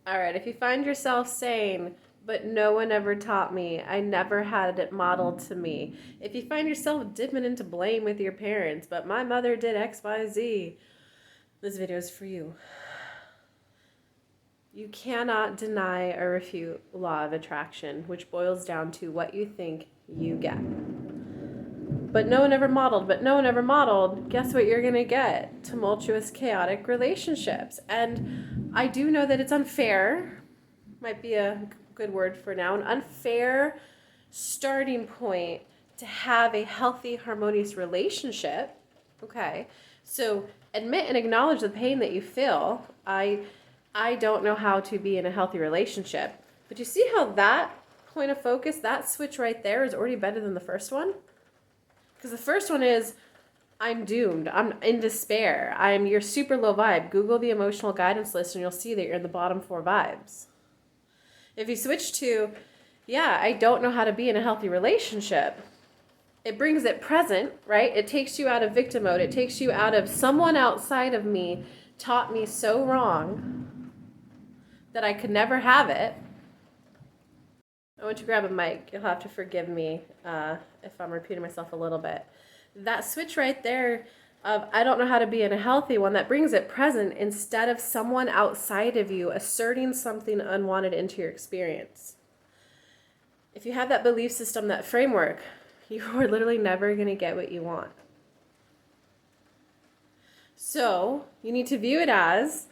All right, if you find yourself saying, but no one ever taught me, I never had it modeled to me. If you find yourself dipping into blame with your parents, but my mother did XYZ, this video is for you. You cannot deny or refute law of attraction, which boils down to what you think you get. But no one ever modeled. Guess what you're going to get? Tumultuous, chaotic relationships. And I do know that it's unfair, might be a good word for now, an unfair starting point to have a healthy, harmonious relationship. Okay, so admit and acknowledge the pain that you feel. I don't know how to be in a healthy relationship. But you see how that point of focus, that switch right there is already better than the first one? Because the first one is, I'm doomed. I'm in despair. You're super low vibe. Google the emotional guidance list and you'll see that you're in the bottom 4 vibes. If you switch to, yeah, I don't know how to be in a healthy relationship, it brings it present, right? It takes you out of victim mode. It takes you out of someone outside of me taught me so wrong that I could never have it. I want you to grab a mic. You'll have to forgive me if I'm repeating myself a little bit. That switch right there of I don't know how to be in a healthy one, that brings it present instead of someone outside of you asserting something unwanted into your experience. If you have that belief system, that framework, you are literally never going to get what you want. So you need to view it as,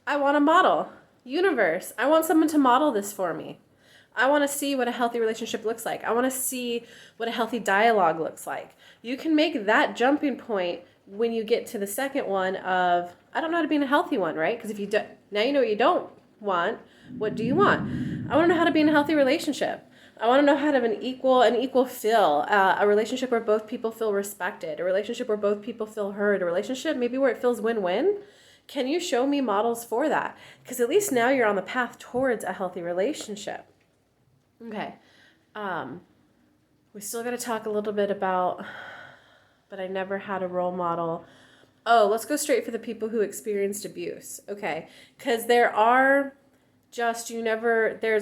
I want a model. Universe, I want someone to model this for me. I want to see what a healthy relationship looks like. I want to see what a healthy dialogue looks like. You can make that jumping point when you get to the second one of, I don't know how to be in a healthy one, right? Because if you do, now you know what you don't want. What do you want? I want to know how to be in a healthy relationship. I want to know how to have an equal feel, a relationship where both people feel respected, a relationship where both people feel heard, a relationship maybe where it feels win-win. Can you show me models for that? Because at least now you're on the path towards a healthy relationship. Okay. We still got to talk a little bit about, but I never had a role model. Oh, let's go straight for the people who experienced abuse. Okay. Because there's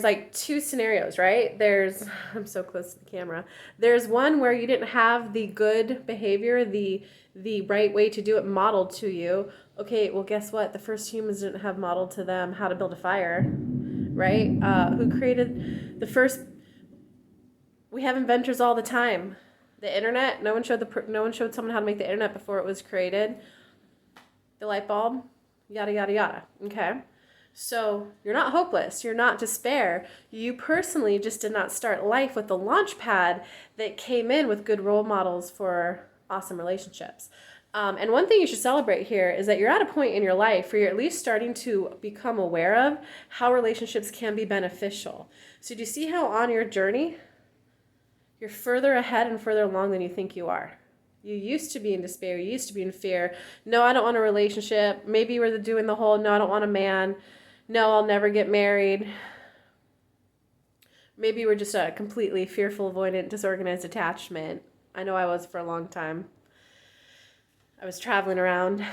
like 2 scenarios, right? I'm so close to the camera. There's one where you didn't have the good behavior, the right way to do it modeled to you. Okay, well, guess what? The first humans didn't have modeled to them how to build a fire, right? Who created the first? We have inventors all the time. The internet. No one showed someone how to make the internet before it was created. The light bulb, yada yada yada. Okay, so you're not hopeless. You're not despair. You personally just did not start life with the launch pad that came in with good role models for awesome relationships. And one thing you should celebrate here is that you're at a point in your life where you're at least starting to become aware of how relationships can be beneficial. So do you see how on your journey, you're further ahead and further along than you think you are? You used to be in despair. You used to be in fear. No, I don't want a relationship. Maybe you were doing the whole, no, I don't want a man. No, I'll never get married. Maybe you were just a completely fearful, avoidant, disorganized attachment. I know I was for a long time. I was traveling around,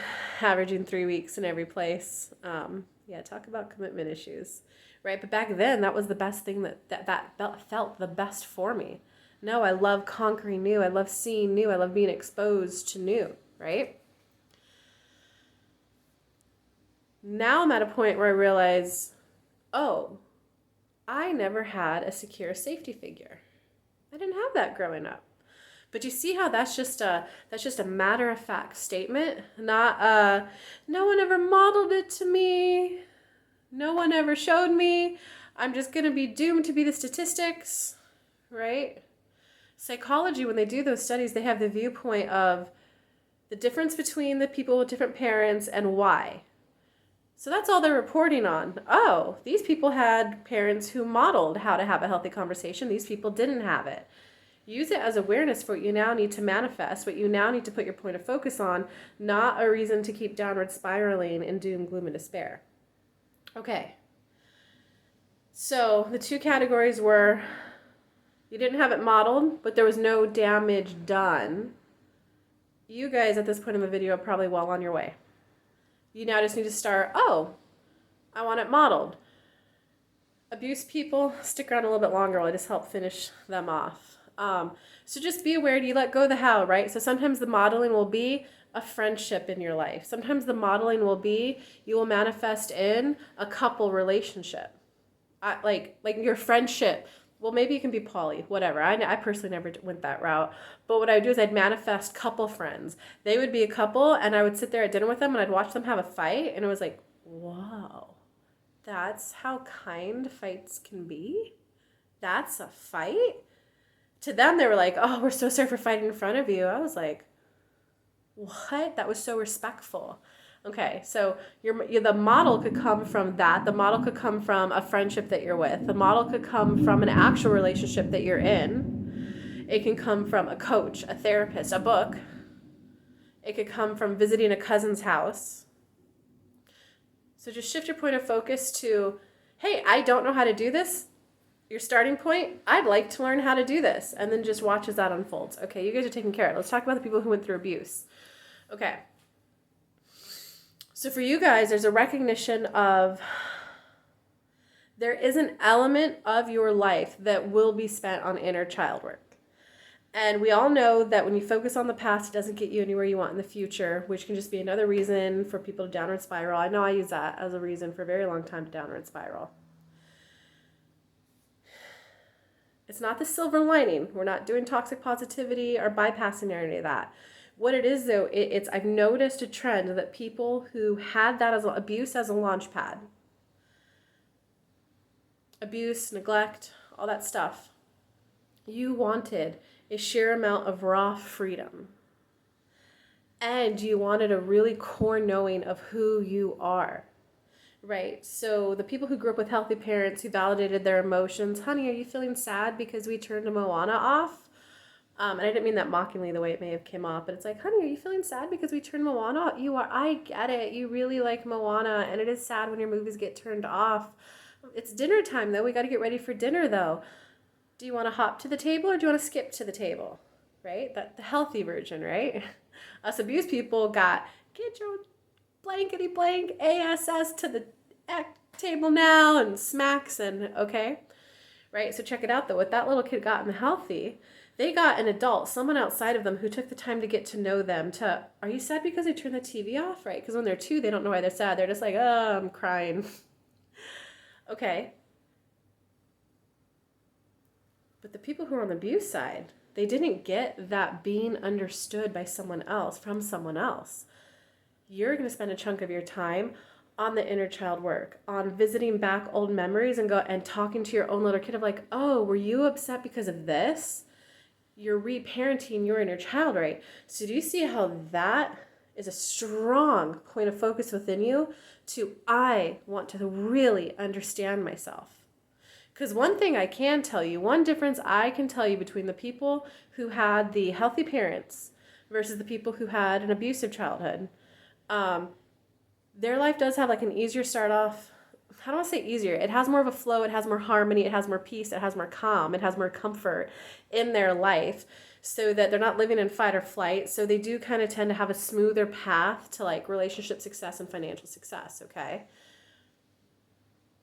averaging 3 weeks in every place. Talk about commitment issues, right? But back then, that was the best thing that felt the best for me. No, I love conquering new. I love seeing new. I love being exposed to new, right? Now I'm at a point where I realize, oh, I never had a secure safety figure. I didn't have that growing up. But you see how that's just a matter-of-fact statement, not no one ever modeled it to me, no one ever showed me, I'm just going to be doomed to be the statistics, right? Psychology, when they do those studies, they have the viewpoint of the difference between the people with different parents and why. So that's all they're reporting on. Oh, these people had parents who modeled how to have a healthy conversation. These people didn't have it. Use it as awareness for what you now need to manifest, what you now need to put your point of focus on, not a reason to keep downward spiraling in doom, gloom, and despair. Okay. So the 2 categories were, you didn't have it modeled, but there was no damage done. You guys at this point in the video are probably well on your way. You now just need to start, I want it modeled. Abuse people, stick around a little bit longer while I just help finish them off. So just be aware, do you let go of the how, right? So sometimes the modeling will be a friendship in your life. Sometimes the modeling will be you will manifest in a couple relationship. Like your friendship. Well, maybe you can be poly, whatever. I personally never went that route. But what I would do is I'd manifest couple friends. They would be a couple, and I would sit there at dinner with them, and I'd watch them have a fight, and it was like, whoa, that's how kind fights can be? That's a fight? To them, they were like, oh, we're so sorry for fighting in front of you. I was like, what? That was so respectful. Okay, so the model could come from that. The model could come from a friendship that you're with. The model could come from an actual relationship that you're in. It can come from a coach, a therapist, a book. It could come from visiting a cousin's house. So just shift your point of focus to, hey, I don't know how to do this. Your starting point, I'd like to learn how to do this. And then just watch as that unfolds. Okay, you guys are taken care of. Let's talk about the people who went through abuse. Okay. So for you guys, there's a recognition of there is an element of your life that will be spent on inner child work. And we all know that when you focus on the past, it doesn't get you anywhere you want in the future, which can just be another reason for people to downward spiral. I know I use that as a reason for a very long time to downward spiral. It's not the silver lining. We're not doing toxic positivity or bypassing any of that. What it is, though, it's I've noticed a trend that people who had that as abuse as a launch pad, abuse, neglect, all that stuff, you wanted a sheer amount of raw freedom. And you wanted a really core knowing of who you are. Right. So the people who grew up with healthy parents who validated their emotions, honey, are you feeling sad because we turned Moana off? And I didn't mean that mockingly the way it may have come off, but it's like, honey, are you feeling sad because we turned Moana off? You are. I get it. You really like Moana, and it is sad when your movies get turned off. It's dinner time, though. We got to get ready for dinner, though. Do you want to hop to the table or do you want to skip to the table? Right? That the healthy version, right? Us abused people got, get your blankety blank ASS to the table now and smacks and okay. Right? So check it out, though. What that little kid got in the healthy, they got an adult, someone outside of them who took the time to get to know them to, are you sad because they turned the TV off? Right? Because when they're 2, they don't know why they're sad. They're just like, oh, I'm crying. Okay. But the people who are on the abuse side, they didn't get that being understood by someone else, from someone else. You're going to spend a chunk of your time on the inner child work, on visiting back old memories and talking to your own little kid of like, oh, were you upset because of this? You're reparenting your inner child, right? So do you see how that is a strong point of focus within you to, I want to really understand myself? Because one thing I can tell you, one difference I can tell you between the people who had the healthy parents versus the people who had an abusive childhood, their life does have like an easier start off. I don't want to say easier. It has more of a flow. It has more harmony. It has more peace. It has more calm. It has more comfort in their life so that they're not living in fight or flight. So they do kind of tend to have a smoother path to like relationship success and financial success, okay?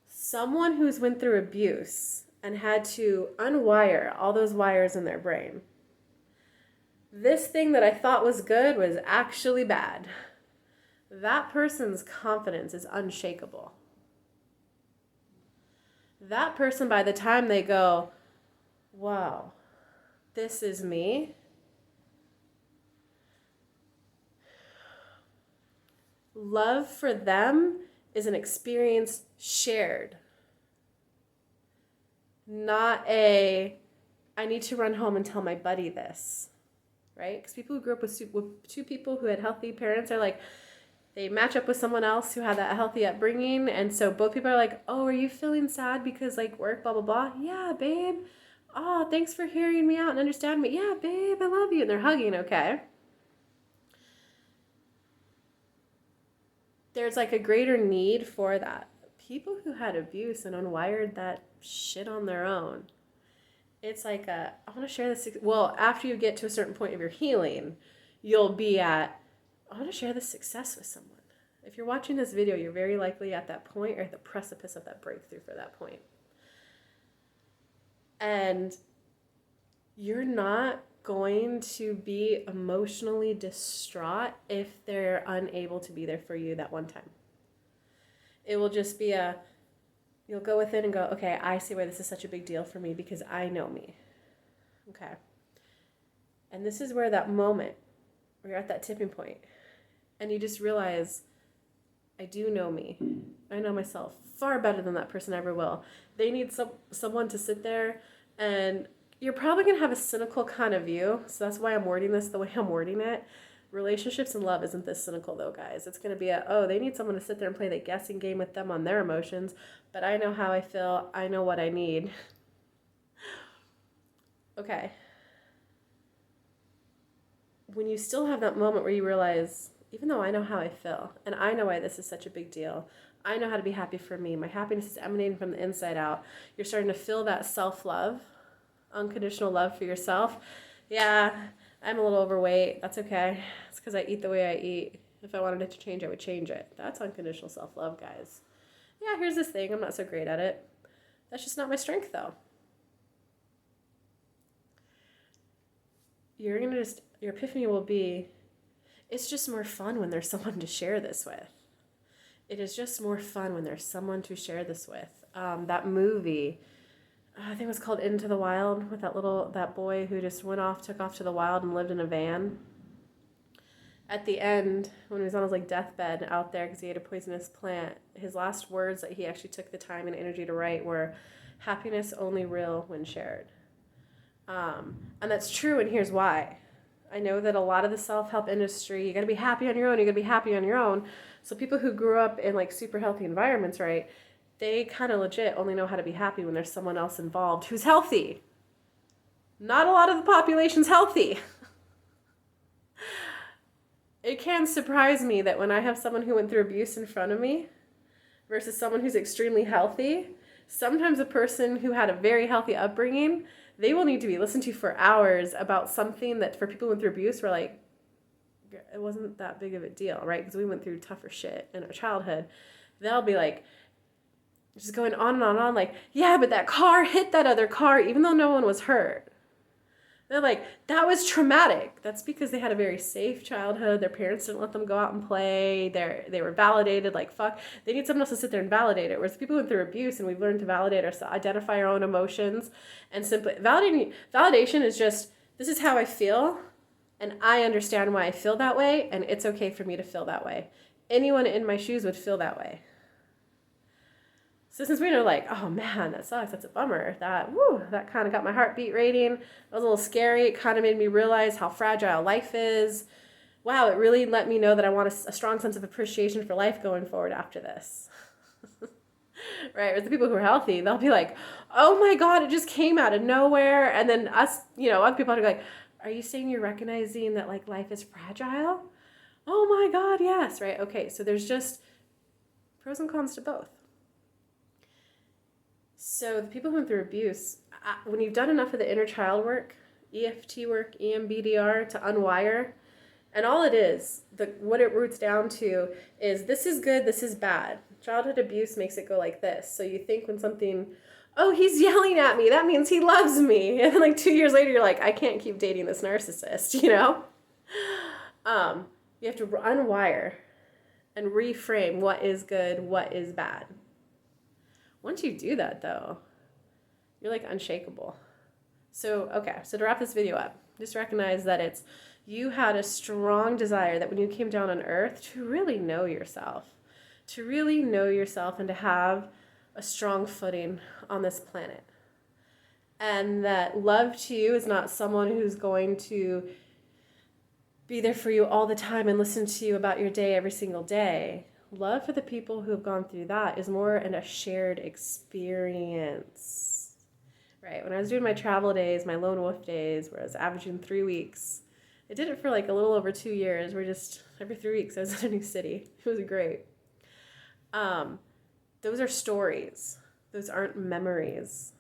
Someone who's went through abuse and had to unwire all those wires in their brain. This thing that I thought was good was actually bad. That person's confidence is unshakable. That person, by the time they go, wow, this is me. Love for them is an experience shared. Not I need to run home and tell my buddy this, right? Because people who grew up with 2 people who had healthy parents are like, they match up with someone else who had that healthy upbringing. And so both people are like, oh, are you feeling sad because like work, blah, blah, blah? Yeah, babe. Oh, thanks for hearing me out and understanding me. Yeah, babe, I love you. And they're hugging, okay? There's like a greater need for that. People who had abuse and unwired that shit on their own. It's like I want to share this. Well, after you get to a certain point of your healing, you'll be at, I want to share this success with someone. If you're watching this video, you're very likely at that point or at the precipice of that breakthrough for that point. And you're not going to be emotionally distraught if they're unable to be there for you that one time. It will just be you'll go within and go, okay, I see why this is such a big deal for me because I know me. Okay. And this is where that moment, where you're at that tipping point, and you just realize, I do know me. I know myself far better than that person ever will. They need someone to sit there, and you're probably going to have a cynical kind of view. So that's why I'm wording this the way I'm wording it. Relationships and love isn't this cynical though, guys. It's going to be they need someone to sit there and play the guessing game with them on their emotions. But I know how I feel. I know what I need. Okay. When you still have that moment where you realize, even though I know how I feel, and I know why this is such a big deal, I know how to be happy for me. My happiness is emanating from the inside out. You're starting to feel that self-love, unconditional love for yourself. Yeah, I'm a little overweight. That's okay. It's because I eat the way I eat. If I wanted it to change, I would change it. That's unconditional self-love, guys. Yeah, here's this thing. I'm not so great at it. That's just not my strength, though. Your epiphany will be, it's just more fun when there's someone to share this with. It is just more fun when there's someone to share this with. That movie, I think it was called Into the Wild, with that boy who just took off to the wild and lived in a van. At the end, when he was on his deathbed out there because he ate a poisonous plant, his last words that he actually took the time and energy to write were, "Happiness only real when shared." And that's true, and here's why. I know that a lot of the self-help industry, you got to be happy on your own, you got to be happy on your own. So people who grew up in super healthy environments, right, they kind of legit only know how to be happy when there's someone else involved who's healthy. Not a lot of the population's healthy. It can surprise me that when I have someone who went through abuse in front of me versus someone who's extremely healthy, sometimes a person who had a very healthy upbringing, they will need to be listened to for hours about something that for people who went through abuse, we're like, it wasn't that big of a deal, right? Because we went through tougher shit in our childhood. They'll be just going on and on, yeah, but that car hit that other car even though no one was hurt. They're like, that was traumatic. That's because they had a very safe childhood. Their parents didn't let them go out and play. They were validated fuck. They need someone else to sit there and validate it. Whereas people who went through abuse and we've learned to validate ourselves, identify our own emotions, and simply validation is just, this is how I feel, and I understand why I feel that way, and it's okay for me to feel that way. Anyone in my shoes would feel that way. So since we know oh man, that sucks, that's a bummer, that kind of got my heartbeat rating, it was a little scary, it kind of made me realize how fragile life is. Wow, it really let me know that I want a strong sense of appreciation for life going forward after this. Right, with the people who are healthy, they'll be like, oh my God, it just came out of nowhere. And then us, other people are like, are you saying you're recognizing that life is fragile? Oh my God, yes, right? Okay, so there's just pros and cons to both. So the people who went through abuse, when you've done enough of the inner child work, EFT work, EMBDR, to unwire, and all it is, what it roots down to is this is good, this is bad. Childhood abuse makes it go like this. So you think when something, oh, he's yelling at me, that means he loves me. And then 2 years later, you're like, I can't keep dating this narcissist, You have to unwire and reframe what is good, what is bad. Once you do that, though, you're unshakable. So to wrap this video up, just recognize that you had a strong desire that when you came down on earth to really know yourself and to have a strong footing on this planet. And that love to you is not someone who's going to be there for you all the time and listen to you about your day every single day. Love for the people who have gone through that is more in a shared experience. Right, when I was doing my travel days, my lone wolf days, where I was averaging 3 weeks, I did it for a little over 2 years. We're just every 3 weeks I was in a new city. It was great. Those are stories. Those aren't memories.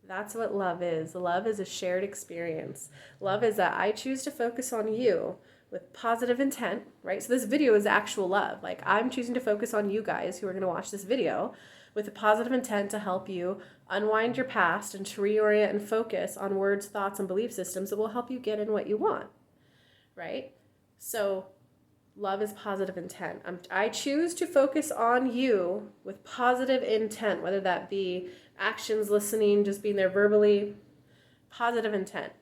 That's what love is. Love is a shared experience. Love is that I choose to focus on you with positive intent, right? So this video is actual love. Like, I'm choosing to focus on you guys who are going to watch this video with a positive intent to help you unwind your past and to reorient and focus on words, thoughts, and belief systems that will help you get in what you want, right? So love is positive intent. I choose to focus on you with positive intent, whether that be actions, listening, just being there verbally, positive intent.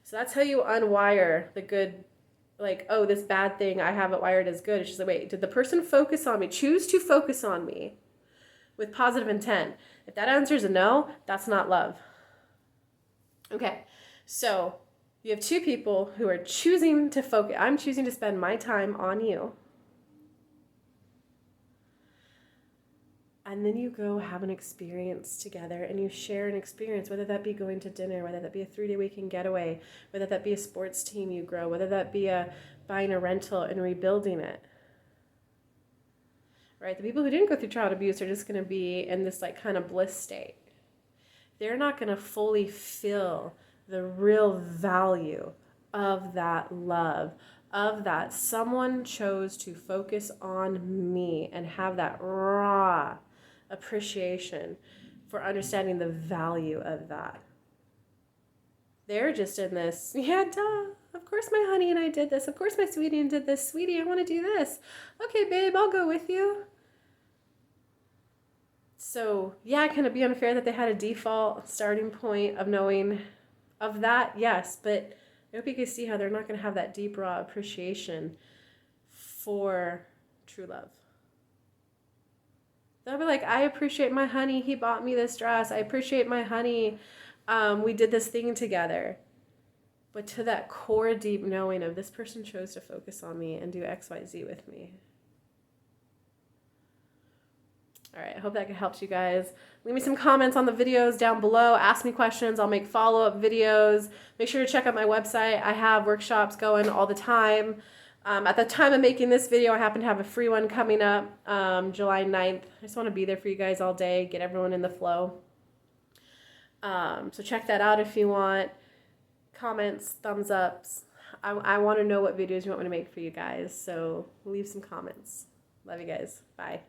So that's how you unwire the good, like, oh, this bad thing, I have it wired as good. It's just like, wait, did the person focus on me, choose to focus on me with positive intent? If that answer is a no, that's not love. Okay, so you have two people who are choosing to focus. I'm choosing to spend my time on you. And then you go have an experience together and you share an experience, whether that be going to dinner, whether that be a 3-day weekend getaway, whether that be a sports team you grow, whether that be buying a rental and rebuilding it. Right? The people who didn't go through child abuse are just going to be in this like kind of bliss state. They're not going to fully feel the real value of that love, of that someone chose to focus on me and have that raw appreciation for understanding the value of that. They're just in this, yeah, duh, of course my honey and I did this. Of course my sweetie and did this. Sweetie, I want to do this. Okay, babe, I'll go with you. So, yeah, can it be unfair that they had a default starting point of knowing of that? Yes, but I hope you can see how they're not going to have that deep, raw appreciation for true love. They'll be like, I appreciate my honey. He bought me this dress. I appreciate my honey. We did this thing together. But to that core, deep knowing of this person chose to focus on me and do X, Y, Z with me. All right, I hope that helps you guys. Leave me some comments on the videos down below. Ask me questions. I'll make follow-up videos. Make sure to check out my website. I have workshops going all the time. At the time of making this video, I happen to have a free one coming up July 9th. I just want to be there for you guys all day, get everyone in the flow. So check that out if you want. Comments, thumbs ups. I want to know what videos you want me to make for you guys, so leave some comments. Love you guys. Bye.